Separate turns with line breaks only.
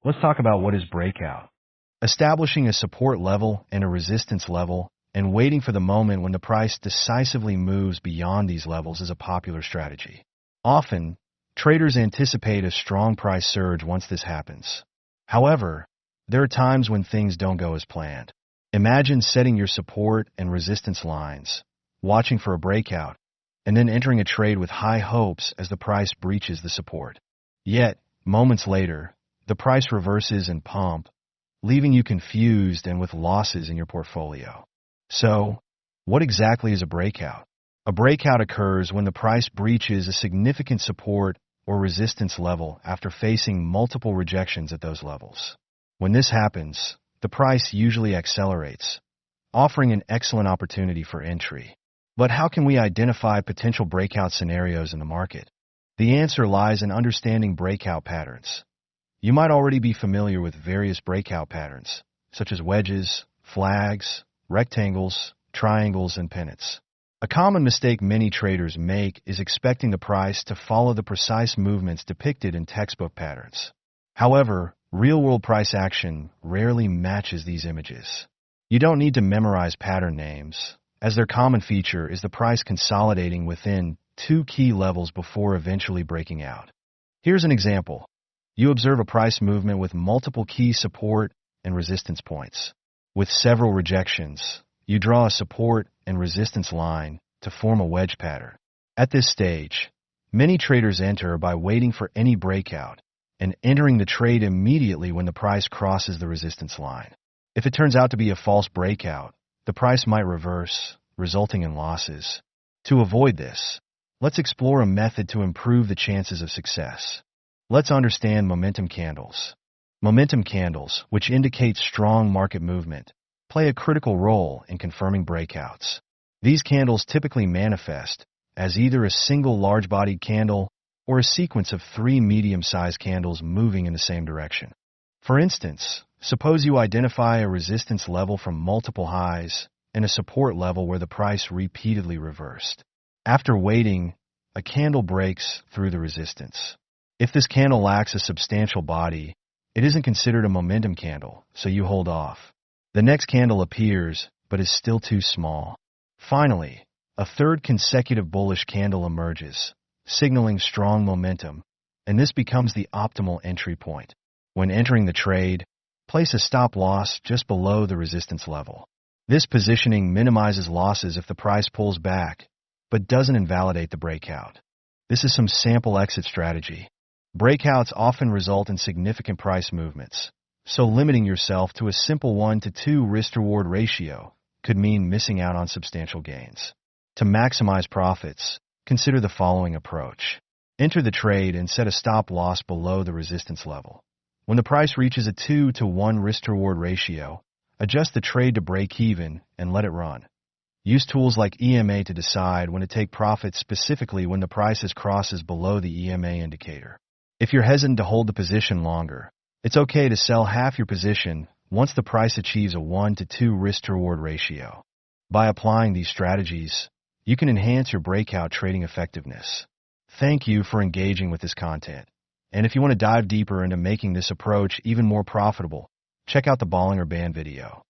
Let's talk about what is breakout. Establishing a support level and a resistance level and waiting for the moment when the price decisively moves beyond these levels is a popular strategy. Often, traders anticipate a strong price surge once this happens. However, there are times when things don't go as planned. Imagine setting your support and resistance lines, watching for a breakout, and then entering a trade with high hopes as the price breaches the support. Yet, moments later, the price reverses and pump, leaving you confused and with losses in your portfolio. So, what exactly is a breakout? A breakout occurs when the price breaches a significant support or resistance level after facing multiple rejections at those levels. When this happens, the price usually accelerates, offering an excellent opportunity for entry. But how can we identify potential breakout scenarios in the market? The answer lies in understanding breakout patterns. You might already be familiar with various breakout patterns, such as wedges, flags, rectangles, triangles, and pennants. A common mistake many traders make is expecting the price to follow the precise movements depicted in textbook patterns. However, real-world price action rarely matches these images. You don't need to memorize pattern names, as their common feature is the price consolidating within two key levels before eventually breaking out. Here's an example. You observe a price movement with multiple key support and resistance points. With several rejections, you draw a support and resistance line to form a wedge pattern. At this stage, many traders enter by waiting for any breakout and entering the trade immediately when the price crosses the resistance line. If it turns out to be a false breakout, the price might reverse, resulting in losses. To avoid this, let's explore a method to improve the chances of success. Let's understand momentum candles. Momentum candles, which indicate strong market movement, play a critical role in confirming breakouts. These candles typically manifest as either a single large-bodied candle or a sequence of three medium-sized candles moving in the same direction. For instance, suppose you identify a resistance level from multiple highs and a support level where the price repeatedly reversed. After waiting, a candle breaks through the resistance. If this candle lacks a substantial body, it isn't considered a momentum candle, so you hold off. The next candle appears, but is still too small. Finally, a third consecutive bullish candle emerges, signaling strong momentum, and this becomes the optimal entry point. When entering the trade, place a stop loss just below the resistance level. This positioning minimizes losses if the price pulls back, but doesn't invalidate the breakout. This is some sample exit strategy. Breakouts often result in significant price movements, so limiting yourself to a simple 1-to-2 risk-reward ratio could mean missing out on substantial gains. To maximize profits, consider the following approach. Enter the trade and set a stop loss below the resistance level. When the price reaches a 2-to-1 risk-to-reward ratio, adjust the trade to break even and let it run. Use tools like EMA to decide when to take profits, specifically when the price crosses below the EMA indicator. If you're hesitant to hold the position longer, it's okay to sell half your position once the price achieves a 1-to-2 risk-to-reward ratio. By applying these strategies, you can enhance your breakout trading effectiveness. Thank you for engaging with this content. And if you want to dive deeper into making this approach even more profitable, check out the Bollinger Band video.